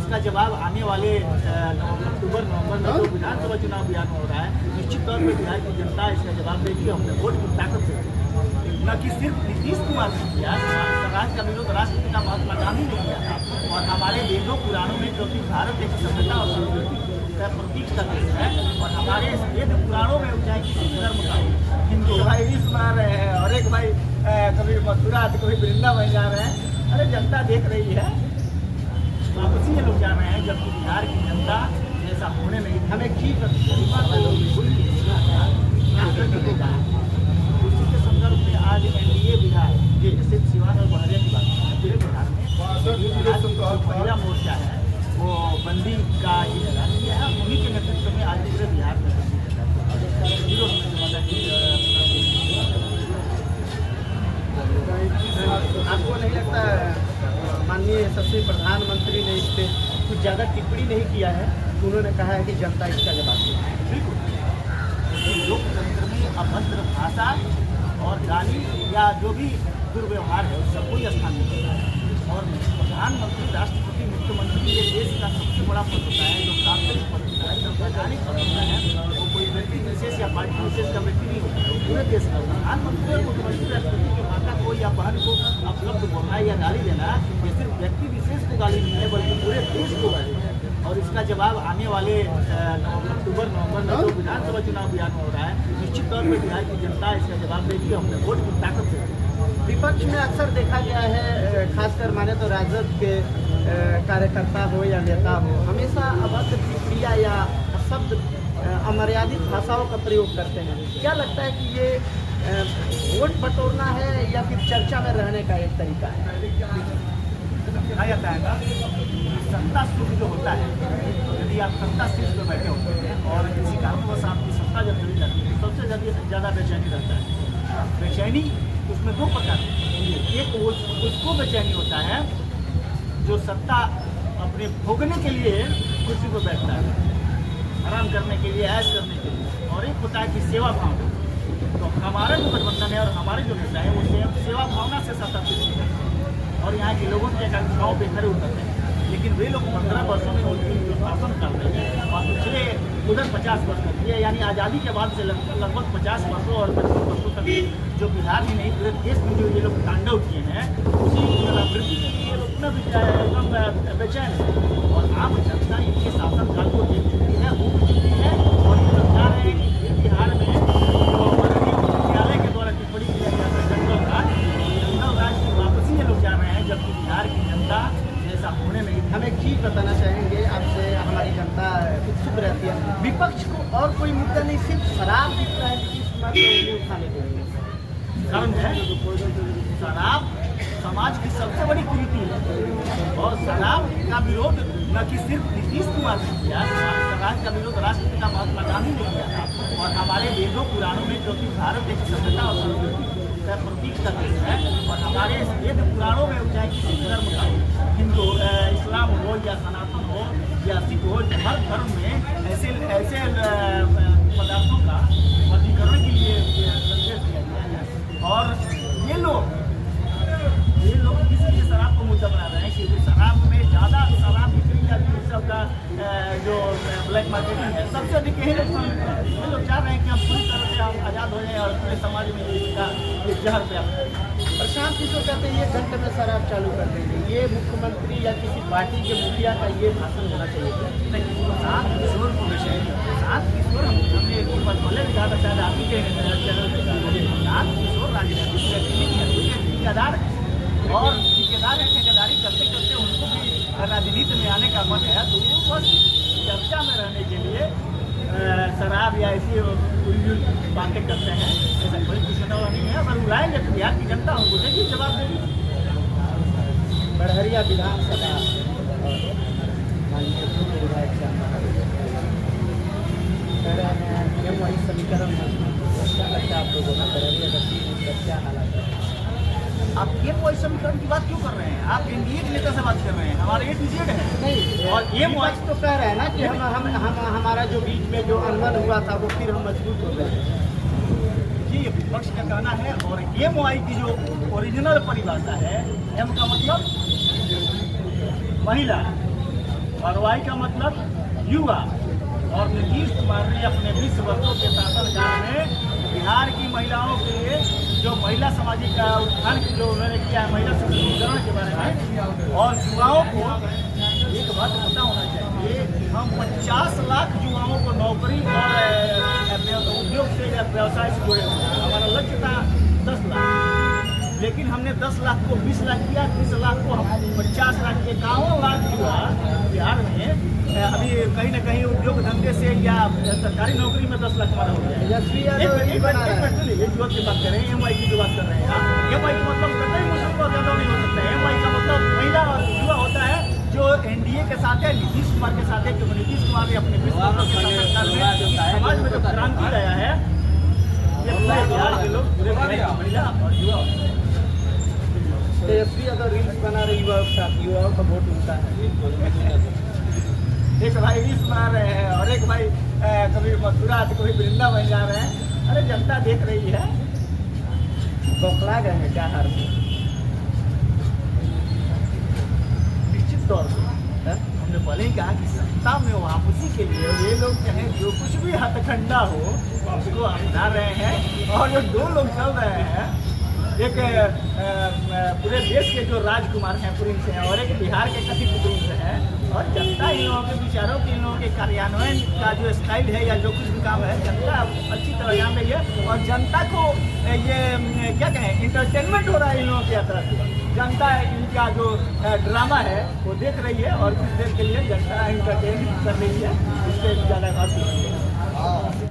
इसका जवाब आने वाले अक्टूबर नवंबर में जो विधानसभा चुनाव बिहार में हो रहा है, निश्चित तौर पर बिहार की जनता इसका जवाब देगी अपने वोट की ताकत से। न कि सिर्फ नीतीश कुमार ने किया, समाज का विरोध राष्ट्रपिता महात्मा गांधी ने किया था। और हमारे वेदों पुराणों में, क्योंकि भारत एक सभ्यता और संस्कृति का प्रतीक का देश है, और हमारे वेद पुराणों में चाहे किसी धर्म का हिंदू भाई भी सुना रहे हैं, और एक भाई कभी मथुरा तो कभी वृंदावन जा रहे हैं। अरे जनता देख रही है, वापसी ये लोग जा रहे हैं, जबकि बिहार की जनता ऐसा होने नहीं। हम एक चीज उसी के संदर्भ में आज एनडीए बिहार ये सिर्फ सिवान और बहरिया की बात है, पूरे बिहार में पहला मोर्चा है वो बंदी का ये ऐलान किया है। उन्हीं के नेतृत्व में आज पूरे बिहार में आपको नहीं लगता माननीय यशस्वी प्रधानमंत्री ने इस पर कुछ ज़्यादा टिप्पणी नहीं किया है? उन्होंने कहा है कि जनता इसका जवाब देगी। बिल्कुल, लोकतंत्र में अभद्र भाषा और गाली या जो भी दुर्व्यवहार है उसका कोई स्थान नहीं होता है। और प्रधानमंत्री, राष्ट्रपति, मुख्यमंत्री ये देश का सबसे बड़ा पद होता है, जो सार्वजनिक पद होता है, संवैधानिक पद होता है। वो कोई व्यक्ति विशेष या पार्टी विशेष का व्यक्ति नहीं होता है, पूरे देश का। प्रधानमंत्री और मुख्यमंत्री, राष्ट्रपति की माता को या बहन को अपशब्द बोलना या गाली देना ये सिर्फ व्यक्ति विशेष को गाली नहीं है, बल्कि पूरे देश को गाली है। और इसका जवाब आने वाले अक्टूबर नवंबर में जो विधानसभा चुनाव बिहार में हो रहा है, निश्चित तौर पर बिहार की जनता इसका जवाब देगी अपने वोट की ताकत से। विपक्ष में अक्सर देखा गया है, खासकर माने तो राजद के कार्यकर्ता हो या नेता हो, हमेशा अभद्र टिप्पणियां या शब्द अमर्यादित भाषाओं का प्रयोग करते हैं। क्या लगता है कि ये वोट बटोरना है या फिर चर्चा में रहने का एक तरीका है? कहा जाता है ना, सत्ता सुख जो होता है, यदि आप सत्ता शीर्ष पर बैठे होते हैं और किसी कारणवश आपकी सत्ता जब चली जाती है तो सबसे ज़्यादा बेचैनी रहता है। बेचैनी उसमें दो प्रकार है। एक वो उसको बेचैनी होता है जो सत्ता अपने भोगने के लिए कुर्सी पर बैठता है, आराम करने के लिए, ऐश करने के लिए। और एक होता है कि सेवा भावना। तो हमारा जो गठबंधन है और हमारे जो नेता है वो सेवा भावना से सत्ता शीर्ष है और यहाँ के लोगों की आकांक्षाओं पर खड़े उतरते हैं। लेकिन वे लोग 15 वर्षों में उनकी जो शासन कर रहे हैं और पिछले उधर 50 वर्ष कर दिए, यानी आज़ादी के बाद से लगभग 50 वर्षों और 55 वर्षों तक जो बिहार में नहीं पूरे देश में जो ये लोग तांडव किए हैं, उसी पुनरावृत्ति के लिए ये लोग इतना एकदम बेचैन है। और आम जनता इनके शासनकाल को देख चुकी है, हो चुकी है। और ये लोग चाह रहे हैं कि बिहार में जो न्यायालय के द्वारा टिप्पणी किया गया था जंगल राज की वापसी ये लोग जा रहे हैं, जबकि बिहार की जनता ऐसा होने नहीं। हम एक चीज़ बताना चाहेंगे आपसे, हमारी जनता उत्सुक रहती है, विपक्ष को और कोई मुद्दा नहीं, सिर्फ शराब दिखता है नीतीश कुमार को उठाने के लिए। कारण है शराब समाज की सबसे बड़ी कुरीति है और शराब का विरोध न कि सिर्फ नीतीश कुमार ने किया, समाज का विरोध राष्ट्रपिता महात्मा गांधी ने किया था। और हमारे वेदों पुराणों में, क्योंकि भारत एक सभ्यता और संस्कृति का प्रतीक का देश है, और हमारे वेद पुराणों में चाहे किसी धर्म का हिंदू, इस्लाम हो या सनातन हो या सिख हो, हर धर्म में ऐसे पदार्थों का वर्गीकरण के लिए संदेश दिया गया है। और ये लोग किसी शराब को मुद्दा बना रहे हैं क्योंकि शराब में ज़्यादा शराब बिक्री या सब का जो ब्लैक मार्केटिंग है सबसे अधिक यही लोग चाह रहे हैं कि हम पूरी तरह से हम आज़ाद हो जाएं और पूरे समाज में इसका ये जहर व्याप्त है। प्रशांत किशोर कहते हैं 1 घंटे में शराब चालू कर देंगे, ये मुख्यमंत्री या किसी पार्टी के मुखिया का ये भाषण होना चाहिए। प्रशांत किशोर को विषय, प्रशांत किशोर हमने एक बार पहले भी कहा था, शायद आप ही के चैनल पर, प्रशांत किशोर राजनीतिक व्यक्ति नहीं है, कोई ठेकेदार है और ठेकेदारी करते करते उनको भी राजनीति में आने का मन है, तो वो बस चर्चा में रहने के लिए शराब या ऐसी बातें करते हैं। ऐसा कोई कुछ नहीं है। अगर बुलाएंगे तो बिहार की जनता उनको देगी, जवाब देगी। बड़हरिया विधानसभा विधायक वही समीकरण क्या लगता है आप लोगों को? बड़हरिया का क्या हालात है? आप ये कोई समीकरण की बात क्यों कर रहे हैं? आप एनडीए के नेता से बात कर रहे हैं, हमारे A to Z है नहीं। और ये विपक्ष तो कह रहे हैं ना कि हम हमारा जो बीच में जो अनबन हुआ था वो फिर हम मजबूत हो गए। ये विपक्ष का कहना है। और MOI की जो ओरिजिनल परिभाषा है, M का मतलब महिला और वाई का मतलब युवा। और नीतीश कुमार ने अपने 20 वर्षों के शासनकाल में बिहार की महिलाओं के लिए जो महिला सामाजिक उत्थान की जो उन्होंने किया है, महिला सशक्तिकरण के बारे में, और युवाओं को एक बात पता होना चाहिए कि हम 50 लाख युवाओं को नौकरी और उद्योग से या व्यवसाय से जोड़े हुए हैं। हमारा लक्ष्य था 10 लाख, लेकिन हमने 10 लाख को 20 लाख किया, 20 लाख को हम 50 लाख, 51 लाख युवा बिहार में अभी कहीं न कहीं उद्योग धंधे से या सरकारी नौकरी में 10 लाख हमारा हो गया है। एक युवक की बात कर रहे हैं, MY की जो बात कर रहे हैं आप, MY का मतलब कतई मुझको ज्यादा नहीं हो सकता है। MY का मतलब महिला और युवा होता है जो NDA के साथ है, नीतीश कुमार के साथ है, क्योंकि नीतीश कुमार ने अपने 20 वर्षों के शासनकाल में समाज में जो क्रांति लाया है, ये पूरे बिहार के लोग, पूरे महिला और युवा। तेजस्वी अगर रील्स बना रहे युवाओं का वोट उनका है। एक भाई रील्स बना रहे हैं और एक भाई कभी मथुरा तो कभी वृंदावन जा रहे हैं। अरे जनता देख रही है। बौखला गए हैं क्या हार से? निश्चित तौर पर हमने पहले ही कहा कि सत्ता में वापसी के लिए ये लोग चाहे जो कुछ भी हथकंडा हो उसको अपना रहे हैं। और जो 2 लोग चल रहे हैं, एक पूरे देश के जो राजकुमार हैं, प्रिंस हैं, और एक बिहार के कथित प्रिंस हैं, और जनता इन लोगों के विचारों के, इन लोगों के कार्यान्वयन का जो स्टाइल है या जो कुछ भी काम है, जनता अच्छी तरह जान रही है। और जनता को ये क्या कहें, इंटरटेनमेंट हो रहा है इन लोगों की तरफ से। जनता इनका जो ड्रामा है वो देख रही है और कुछ देर के लिए जनता इंटरटेन कर रही है, इससे ज़्यादा बात नहीं है।